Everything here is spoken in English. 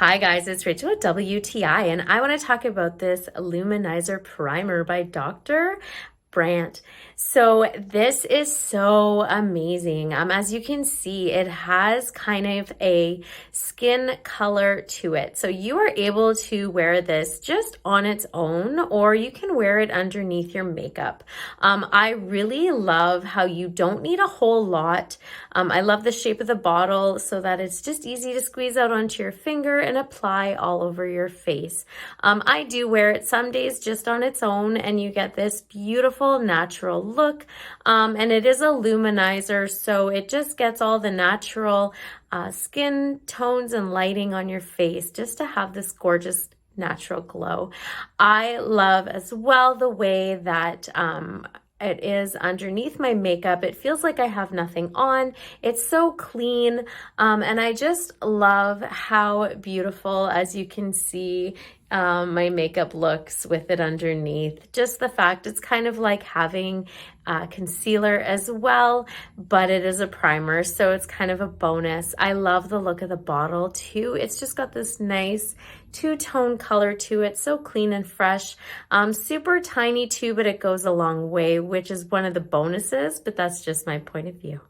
Hi guys, it's Rachel at WTI and I want to talk about this Luminizer primer by Dr. Brandt. So this is so amazing. As you can see, it has kind of a skin color to it. So you are able to wear this just on its own, or you can wear it underneath your makeup. I really love how you don't need a whole lot. I love the shape of the bottle so that it's just easy to squeeze out onto your finger and apply all over your face. I do wear it some days just on its own, and you get this beautiful natural look, and it is a luminizer, so it just gets all the natural skin tones and lighting on your face just to have this gorgeous natural glow. I love as well the way that it is underneath my makeup. It feels like I have nothing on. It's so clean, and I just love how beautiful, as you can see, my makeup looks with it underneath. Just the fact it's kind of like having concealer as well, but it is a primer, so it's kind of a bonus. I love the look of the bottle too. It's just got this nice two-tone color to it, so clean and fresh. Super tiny too, but it goes a long way, which is one of the bonuses, but that's just my point of view.